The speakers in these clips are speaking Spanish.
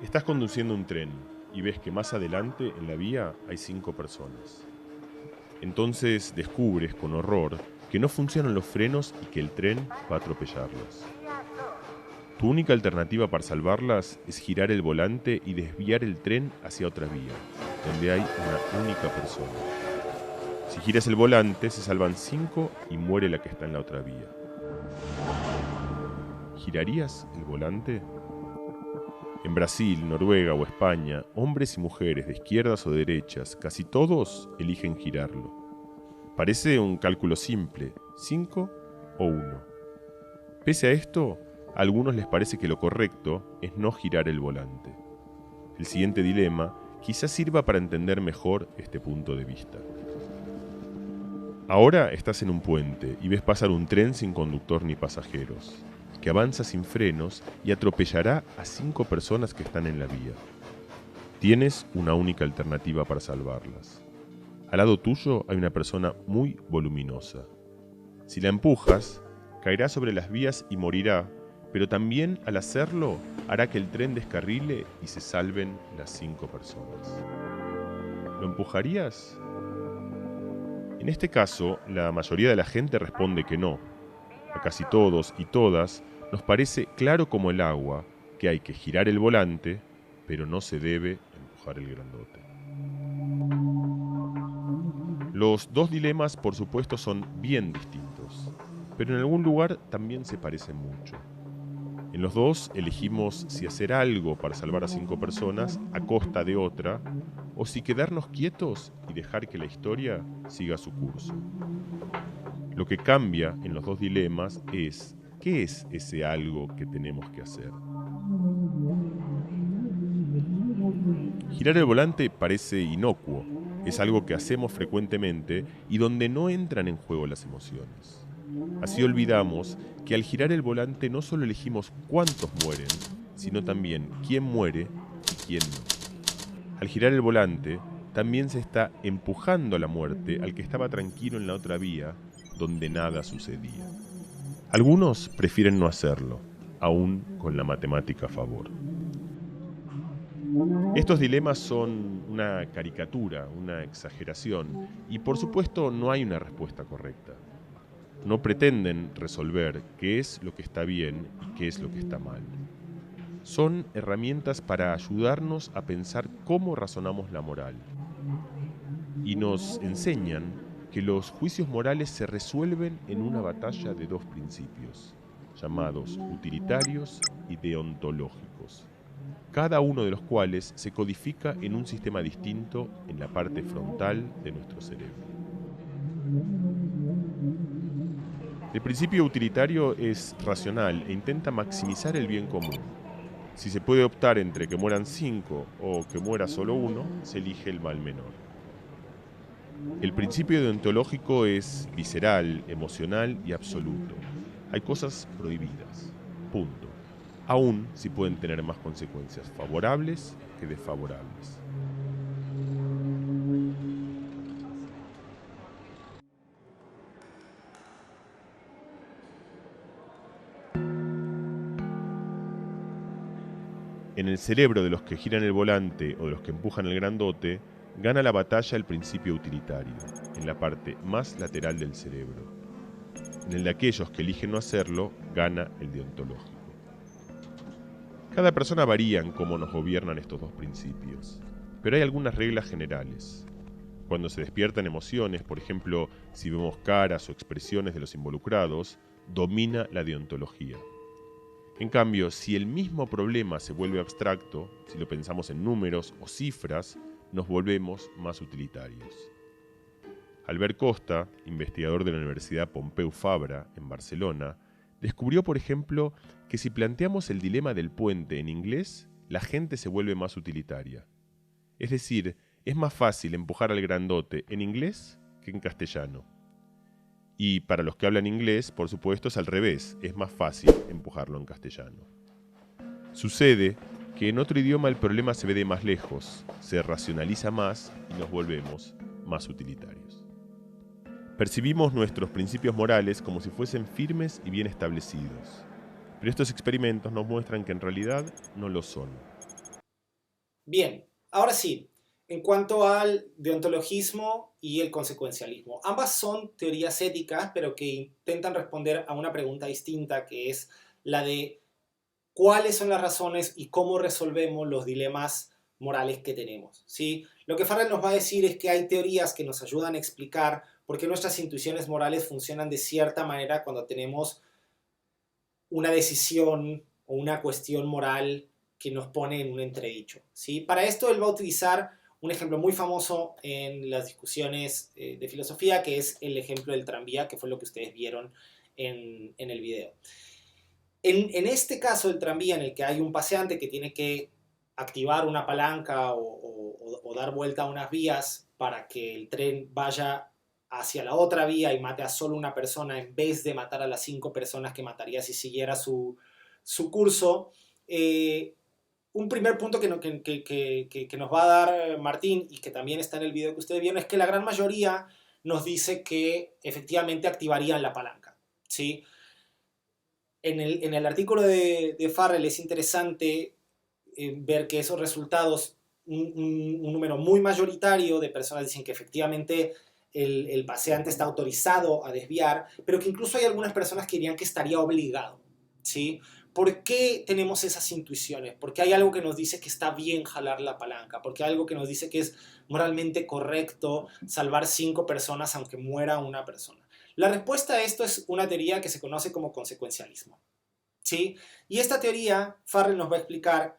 Estás conduciendo un tren y ves que más adelante en la vía hay 5 personas. Entonces descubres con horror que no funcionan los frenos y que el tren va a atropellarlas. Tu única alternativa para salvarlas es girar el volante y desviar el tren hacia otra vía, donde hay una única persona. Si giras el volante, se salvan 5 y muere la que está en la otra vía. ¿Girarías el volante? En Brasil, Noruega o España, hombres y mujeres de izquierdas o derechas, casi todos eligen girarlo. Parece un cálculo simple, 5 o 1. Pese a esto, a algunos les parece que lo correcto es no girar el volante. El siguiente dilema quizás sirva para entender mejor este punto de vista. Ahora estás en un puente y ves pasar un tren sin conductor ni pasajeros, que avanza sin frenos y atropellará a 5 personas que están en la vía. Tienes una única alternativa para salvarlas. Al lado tuyo hay una persona muy voluminosa. Si la empujas, caerá sobre las vías y morirá, pero también al hacerlo hará que el tren descarrile y se salven las 5 personas. ¿Lo empujarías? En este caso, la mayoría de la gente responde que no. A casi todos y todas nos parece claro como el agua que hay que girar el volante, pero no se debe empujar el grandote. Los dos dilemas, por supuesto, son bien distintos, pero en algún lugar también se parecen mucho. En los dos elegimos si hacer algo para salvar a 5 personas a costa de otra, o si quedarnos quietos y dejar que la historia siga su curso. Lo que cambia en los dos dilemas es, ¿qué es ese algo que tenemos que hacer? Girar el volante parece inocuo, es algo que hacemos frecuentemente y donde no entran en juego las emociones. Así olvidamos que al girar el volante no solo elegimos cuántos mueren, sino también quién muere y quién no. Al girar el volante, también se está empujando a la muerte al que estaba tranquilo en la otra vía, donde nada sucedía. Algunos prefieren no hacerlo, aún con la matemática a favor. Estos dilemas son una caricatura, una exageración, y por supuesto no hay una respuesta correcta. No pretenden resolver qué es lo que está bien y qué es lo que está mal. Son herramientas para ayudarnos a pensar cómo razonamos la moral. Y nos enseñan que los juicios morales se resuelven en una batalla de dos principios, llamados utilitarios y deontológicos, cada uno de los cuales se codifica en un sistema distinto en la parte frontal de nuestro cerebro. El principio utilitario es racional e intenta maximizar el bien común. Si se puede optar entre que mueran 5 o que muera solo uno, se elige el mal menor. El principio deontológico es visceral, emocional y absoluto. Hay cosas prohibidas. Punto. Aún si pueden tener más consecuencias favorables que desfavorables. En el cerebro de los que giran el volante o de los que empujan el grandote, gana la batalla el principio utilitario, en la parte más lateral del cerebro. En el de aquellos que eligen no hacerlo, gana el deontológico. Cada persona varía en cómo nos gobiernan estos dos principios, pero hay algunas reglas generales. Cuando se despiertan emociones, por ejemplo, si vemos caras o expresiones de los involucrados, domina la deontología. En cambio, si el mismo problema se vuelve abstracto, si lo pensamos en números o cifras, nos volvemos más utilitarios. Albert Costa, investigador de la Universidad Pompeu Fabra, en Barcelona, descubrió, por ejemplo, que si planteamos el dilema del puente en inglés, la gente se vuelve más utilitaria. Es decir, es más fácil empujar al grandote en inglés que en castellano. Y para los que hablan inglés, por supuesto, es al revés, es más fácil empujarlo en castellano. Sucede que en otro idioma el problema se ve de más lejos, se racionaliza más y nos volvemos más utilitarios. Percibimos nuestros principios morales como si fuesen firmes y bien establecidos, pero estos experimentos nos muestran que en realidad no lo son. Bien, ahora sí, en cuanto al deontologismo y el consecuencialismo. Ambas son teorías éticas, pero que intentan responder a una pregunta distinta, que es la de cuáles son las razones y cómo resolvemos los dilemas morales que tenemos. ¿Sí? Lo que Farrell nos va a decir es que hay teorías que nos ayudan a explicar por qué nuestras intuiciones morales funcionan de cierta manera cuando tenemos una decisión o una cuestión moral que nos pone en un entredicho. ¿Sí? Para esto él va a utilizar un ejemplo muy famoso en las discusiones de filosofía, que es el ejemplo del tranvía, que fue lo que ustedes vieron en el video. En este caso del tranvía, en el que hay un paseante que tiene que activar una palanca o dar vuelta a unas vías para que el tren vaya hacia la otra vía y mate a solo una persona en vez de matar a las 5 personas que mataría si siguiera su curso. Un primer punto que nos va a dar Martín y que también está en el video que ustedes vieron es que la gran mayoría nos dice que efectivamente activarían la palanca. ¿Sí? En el artículo de Farrell es interesante ver que esos resultados, un número muy mayoritario de personas dicen que efectivamente el paseante está autorizado a desviar, pero que incluso hay algunas personas que dirían que estaría obligado. ¿Sí? ¿Por qué tenemos esas intuiciones? Porque hay algo que nos dice que está bien jalar la palanca, porque hay algo que nos dice que es moralmente correcto salvar 5 personas aunque muera una persona. La respuesta a esto es una teoría que se conoce como consecuencialismo. ¿Sí? Y esta teoría, Farrell nos va a explicar,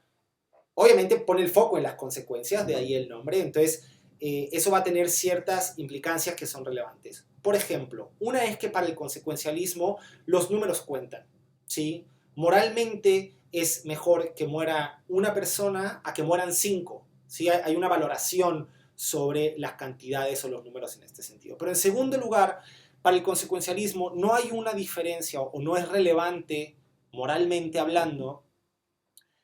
obviamente pone el foco en las consecuencias, de ahí el nombre, entonces eso va a tener ciertas implicancias que son relevantes. Por ejemplo, una es que para el consecuencialismo los números cuentan. ¿Sí? Moralmente es mejor que muera una persona a que mueran 5. ¿Sí? Hay una valoración sobre las cantidades o los números en este sentido. Pero en segundo lugar, para el consecuencialismo no hay una diferencia o no es relevante, moralmente hablando,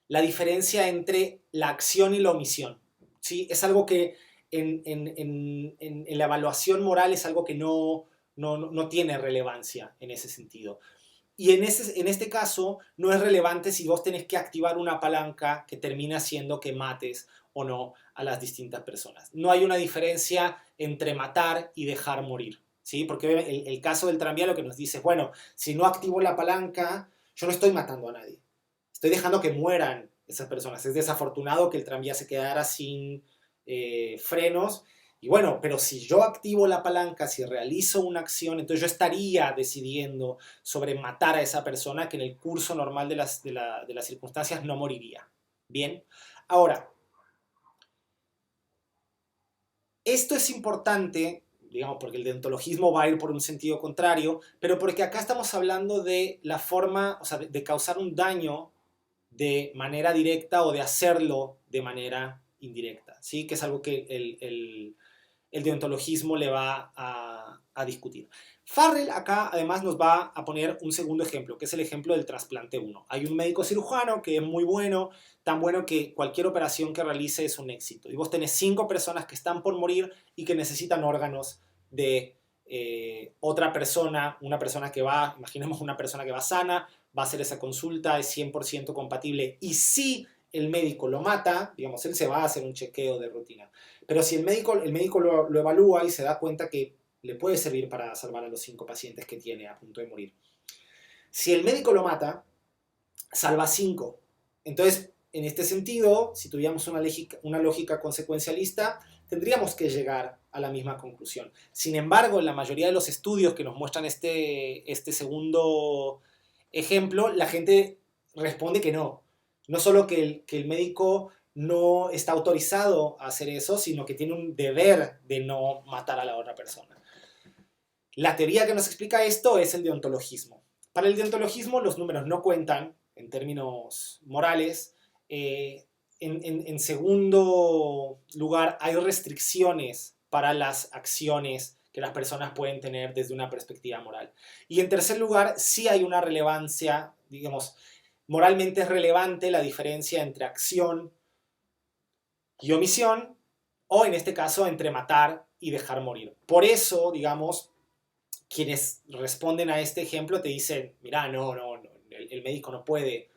la diferencia entre la acción y la omisión. ¿Sí? Es algo que en la evaluación moral es algo que no tiene relevancia en ese sentido. Y en este caso no es relevante si vos tenés que activar una palanca que termina haciendo que mates o no a las distintas personas. No hay una diferencia entre matar y dejar morir. ¿Sí? Porque el caso del tranvía lo que nos dice es, bueno, si no activo la palanca, yo no estoy matando a nadie. Estoy dejando que mueran esas personas. Es desafortunado que el tranvía se quedara sin frenos. Y bueno, pero si yo activo la palanca, si realizo una acción, entonces yo estaría decidiendo sobre matar a esa persona que en el curso normal de las circunstancias no moriría. Bien, ahora, esto es importante, digamos, porque el deontologismo va a ir por un sentido contrario, pero porque acá estamos hablando de la forma, o sea, de causar un daño de manera directa o de hacerlo de manera indirecta, ¿sí? Que es algo que el deontologismo le va a discutir. Farrell acá además nos va a poner un segundo ejemplo, que es el ejemplo del trasplante 1. Hay un médico cirujano que es muy bueno, tan bueno que cualquier operación que realice es un éxito. Y vos tenés 5 personas que están por morir y que necesitan órganos de otra persona, una persona que va, imaginemos una persona que va sana, va a hacer esa consulta, es 100% compatible. Y si el médico lo mata, digamos, él se va a hacer un chequeo de rutina. Pero si el médico lo evalúa y se da cuenta que le puede servir para salvar a los 5 pacientes que tiene a punto de morir. Si el médico lo mata, salva 5. Entonces, en este sentido, si tuviéramos una lógica consecuencialista, tendríamos que llegar a la misma conclusión. Sin embargo, en la mayoría de los estudios que nos muestran este segundo ejemplo, la gente responde que no. No solo que el médico no está autorizado a hacer eso, sino que tiene un deber de no matar a la otra persona. La teoría que nos explica esto es el deontologismo. Para el deontologismo los números no cuentan en términos morales. En segundo lugar, hay restricciones para las acciones que las personas pueden tener desde una perspectiva moral. Y en tercer lugar, sí hay una relevancia, digamos, moralmente es relevante la diferencia entre acción y omisión, o en este caso entre matar y dejar morir. Por eso, digamos, quienes responden a este ejemplo te dicen, mira, no, el médico no puede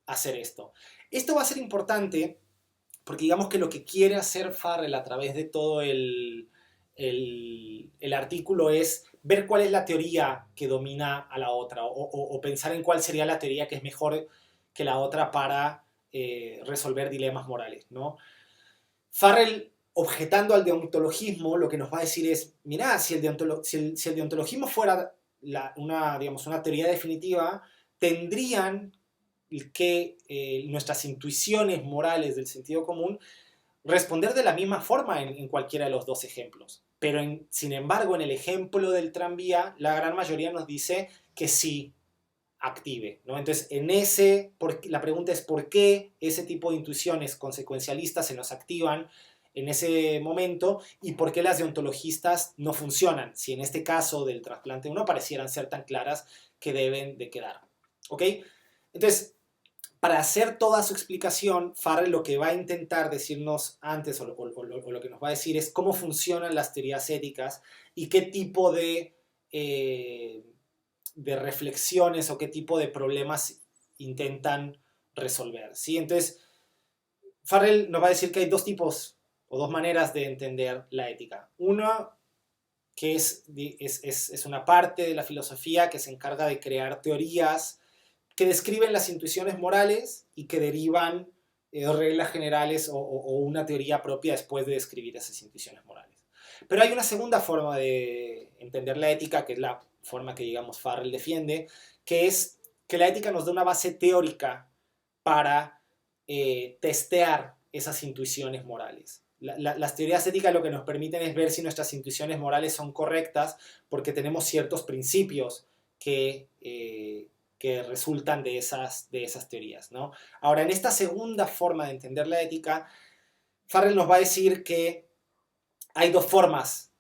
hacer esto. Esto va a ser importante porque digamos que lo que quiere hacer Farrell a través de todo el artículo es ver cuál es la teoría que domina a la otra o pensar en cuál sería la teoría que es mejor que la otra para resolver dilemas morales, ¿no? Farrell, objetando al deontologismo, lo que nos va a decir es, mirá, si el deontologismo fuera digamos, una teoría definitiva, tendrían que nuestras intuiciones morales del sentido común responder de la misma forma en cualquiera de los dos ejemplos. Pero, sin embargo, en el ejemplo del tranvía, la gran mayoría nos dice que sí active, ¿no? Entonces, la pregunta es por qué ese tipo de intuiciones consecuencialistas se nos activan en ese momento y por qué las deontologistas no funcionan, si en este caso del trasplante 1 parecieran ser tan claras que deben de quedar. ¿Ok? Entonces, para hacer toda su explicación, Farrell lo que va a intentar decirnos antes, o lo que nos va a decir es cómo funcionan las teorías éticas y qué tipo de reflexiones o qué tipo de problemas intentan resolver, ¿sí? Entonces, Farrell nos va a decir que hay dos tipos o dos maneras de entender la ética. Una, que es una parte de la filosofía que se encarga de crear teorías que describen las intuiciones morales y que derivan reglas generales o una teoría propia después de describir esas intuiciones morales. Pero hay una segunda forma de entender la ética, que es la forma que, digamos, Farrell defiende, que es que la ética nos da una base teórica para testear esas intuiciones morales. Las teorías éticas lo que nos permiten es ver si nuestras intuiciones morales son correctas porque tenemos ciertos principios que resultan de esas teorías, ¿no? Ahora, en esta segunda forma de entender la ética, Farrell nos va a decir que hay dos formas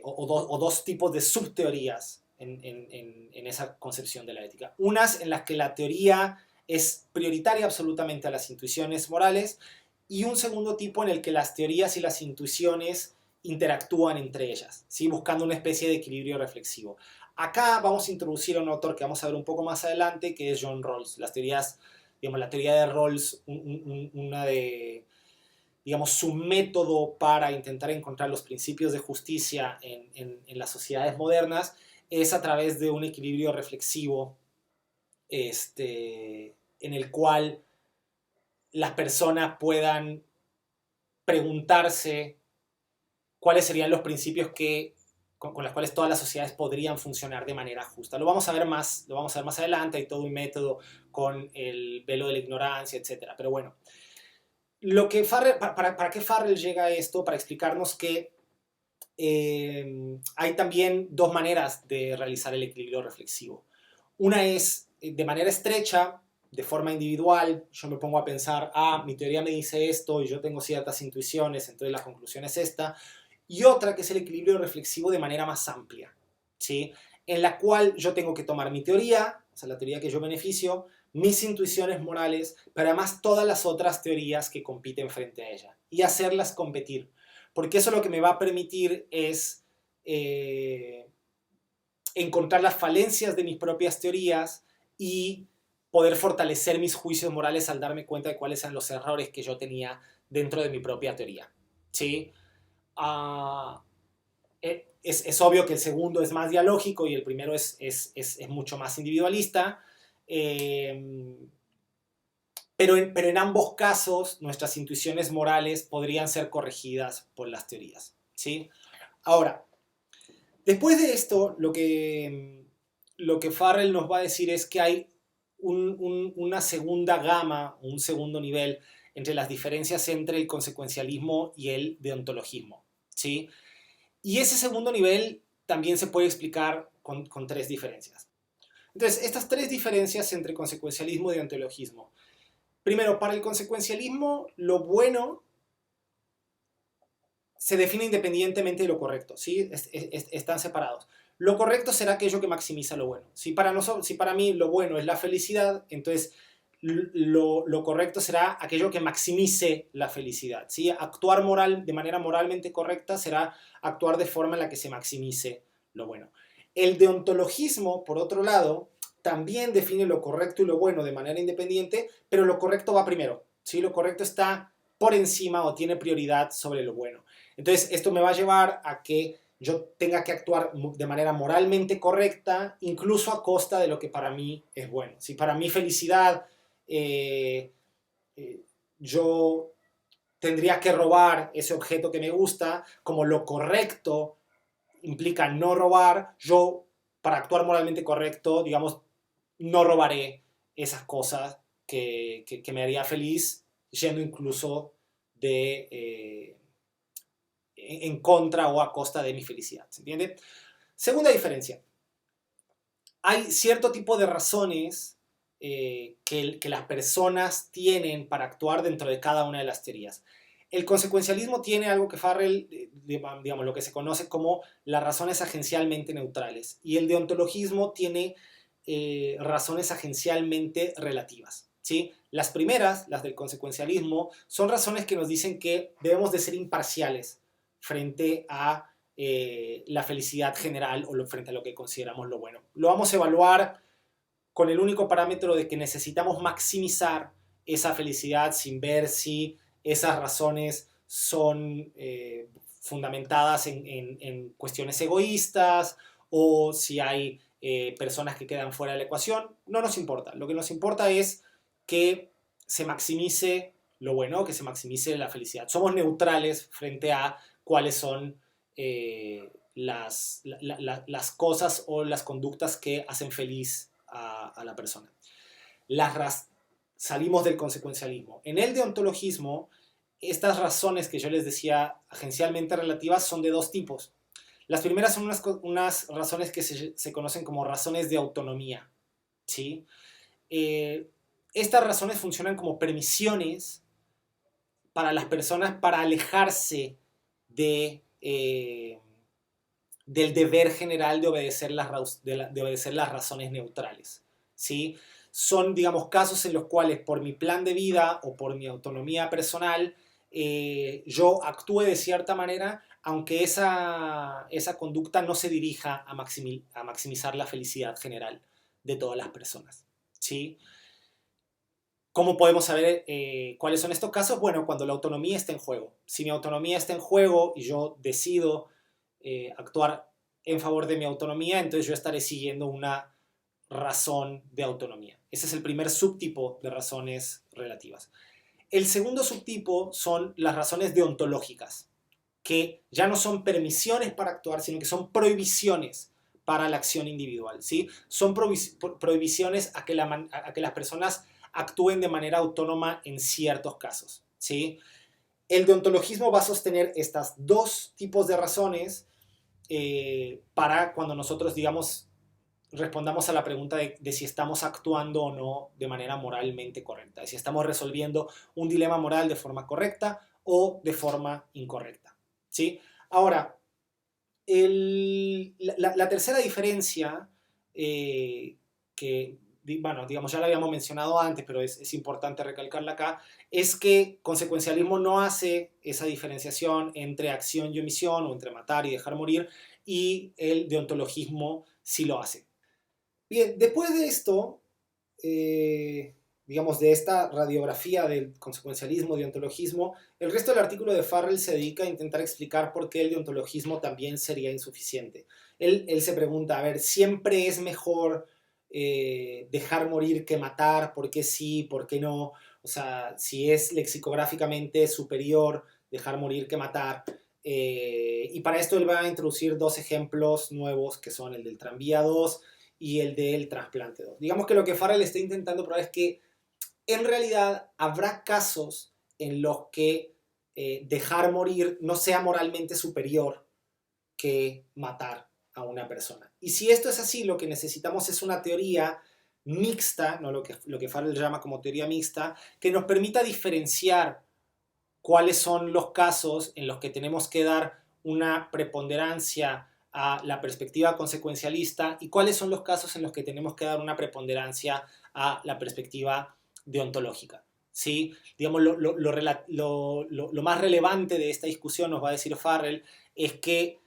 o dos tipos de subteorías en esa concepción de la ética. Unas en las que la teoría es prioritaria absolutamente a las intuiciones morales y un segundo tipo en el que las teorías y las intuiciones interactúan entre ellas, ¿sí? Buscando una especie de equilibrio reflexivo. Acá vamos a introducir a un autor que vamos a ver un poco más adelante, que es John Rawls. Las teorías, digamos, la teoría de Rawls, digamos, su método para intentar encontrar los principios de justicia en las sociedades modernas es a través de un equilibrio reflexivo en el cual las personas puedan preguntarse cuáles serían los principios con los cuales todas las sociedades podrían funcionar de manera justa. Lo vamos a ver más adelante, hay todo un método con el velo de la ignorancia, etc. Pero bueno, ¿para qué Farrell llega a esto? Para explicarnos que hay también dos maneras de realizar el equilibrio reflexivo. Una es de manera estrecha, de forma individual. Yo me pongo a pensar, mi teoría me dice esto y yo tengo ciertas intuiciones, entonces la conclusión es esta. Y otra que es el equilibrio reflexivo de manera más amplia, ¿sí? En la cual yo tengo que tomar mi teoría, o sea, la teoría que yo beneficio, mis intuiciones morales, pero además todas las otras teorías que compiten frente a ella y hacerlas competir. Porque eso lo que me va a permitir es encontrar las falencias de mis propias teorías y poder fortalecer mis juicios morales al darme cuenta de cuáles eran los errores que yo tenía dentro de mi propia teoría, ¿sí? Es obvio que el segundo es más dialógico y el primero es mucho más individualista, pero en ambos casos nuestras intuiciones morales podrían ser corregidas por las teorías, ¿sí? Ahora, después de esto, lo que Farrell nos va a decir es que hay una segunda gama, un segundo nivel entre las diferencias entre el consecuencialismo y el deontologismo, ¿sí? Y ese segundo nivel también se puede explicar con tres diferencias. Entonces, estas tres diferencias entre consecuencialismo y deontologismo. Primero, para el consecuencialismo, lo bueno se define independientemente de lo correcto, ¿sí? Están separados. Lo correcto será aquello que maximiza lo bueno. Si para mí lo bueno es la felicidad, entonces lo correcto será aquello que maximice la felicidad, ¿sí? Actuar de manera moralmente correcta será actuar de forma en la que se maximice lo bueno. El deontologismo, por otro lado, también define lo correcto y lo bueno de manera independiente, pero lo correcto va primero, ¿sí? Lo correcto está por encima o tiene prioridad sobre lo bueno. Entonces, esto me va a llevar a que yo tenga que actuar de manera moralmente correcta, incluso a costa de lo que para mí es bueno. Si para mí felicidad, yo tendría que robar ese objeto que me gusta, como lo correcto implica no robar, yo, para actuar moralmente correcto, digamos, no robaré esas cosas que me haría feliz, yendo incluso en contra o a costa de mi felicidad. ¿Se entiende? Segunda diferencia. Hay cierto tipo de razones que las personas tienen para actuar dentro de cada una de las teorías. El consecuencialismo tiene algo que Farrell, digamos, lo que se conoce como las razones agencialmente neutrales. Y el deontologismo tiene razones agencialmente relativas. ¿Sí? Las primeras, las del consecuencialismo, son razones que nos dicen que debemos de ser imparciales frente a la felicidad general o frente a lo que consideramos lo bueno. Lo vamos a evaluar con el único parámetro de que necesitamos maximizar esa felicidad sin ver si esas razones son fundamentadas en cuestiones egoístas o si hay personas que quedan fuera de la ecuación. No nos importa. Lo que nos importa es que se maximice lo bueno, que se maximice la felicidad. Somos neutrales frente a cuáles son las cosas o las conductas que hacen feliz a la persona. Salimos del consecuencialismo. En el deontologismo, estas razones que yo les decía agencialmente relativas son de dos tipos. Las primeras son unas razones que se conocen como razones de autonomía. ¿Sí? Estas razones funcionan como permisiones para las personas para alejarse del deber general de obedecer las razones neutrales. ¿Sí? Son, digamos, casos en los cuales por mi plan de vida o por mi autonomía personal yo actúe de cierta manera, aunque esa conducta no se dirija a maximizar la felicidad general de todas las personas. ¿Sí? ¿Cómo podemos saber cuáles son estos casos? Bueno, cuando la autonomía está en juego. Si mi autonomía está en juego y yo decido actuar en favor de mi autonomía, entonces yo estaré siguiendo una razón de autonomía. Ese es el primer subtipo de razones relativas. El segundo subtipo son las razones deontológicas, que ya no son permisiones para actuar, sino que son prohibiciones para la acción individual. ¿Sí? Son prohibiciones a que las personas actúen de manera autónoma en ciertos casos. ¿Sí? El deontologismo va a sostener estos dos tipos de razones para cuando nosotros, digamos, respondamos a la pregunta de si estamos actuando o no de manera moralmente correcta, de si estamos resolviendo un dilema moral de forma correcta o de forma incorrecta. ¿Sí? Ahora, la tercera diferencia que, bueno, digamos, ya la habíamos mencionado antes, pero es importante recalcarla acá, es que consecuencialismo no hace esa diferenciación entre acción y omisión o entre matar y dejar morir, y el deontologismo sí lo hace. Bien, después de esto, digamos, de esta radiografía del consecuencialismo, deontologismo, el resto del artículo de Farrell se dedica a intentar explicar por qué el deontologismo también sería insuficiente. Él se pregunta, a ver, ¿siempre es mejor dejar morir que matar? ¿Por qué sí? ¿Por qué no? O sea, si es lexicográficamente superior dejar morir que matar. Y para esto él va a introducir dos ejemplos nuevos, que son el del tranvía 2 y el del trasplante 2. Digamos que lo que Farrell está intentando probar es que en realidad habrá casos en los que dejar morir no sea moralmente superior que matar a una persona. Y si esto es así, lo que necesitamos es una teoría mixta, ¿no? lo que Farrell llama como teoría mixta, que nos permita diferenciar cuáles son los casos en los que tenemos que dar una preponderancia a la perspectiva consecuencialista y cuáles son los casos en los que tenemos que dar una preponderancia a la perspectiva deontológica. ¿Sí? Digamos, lo más relevante de esta discusión, nos va a decir Farrell, es que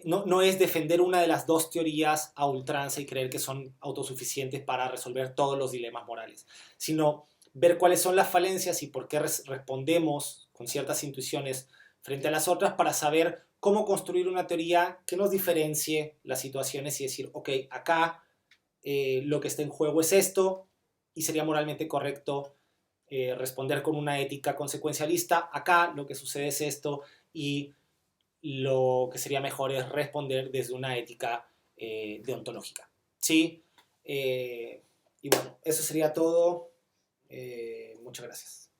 no es defender una de las dos teorías a ultranza y creer que son autosuficientes para resolver todos los dilemas morales, sino ver cuáles son las falencias y por qué respondemos con ciertas intuiciones frente a las otras para saber cómo construir una teoría que nos diferencie las situaciones y decir, ok, acá lo que está en juego es esto y sería moralmente correcto responder con una ética consecuencialista. Acá lo que sucede es esto y lo que sería mejor es responder desde una ética deontológica. ¿Sí? Y bueno, eso sería todo. Muchas gracias.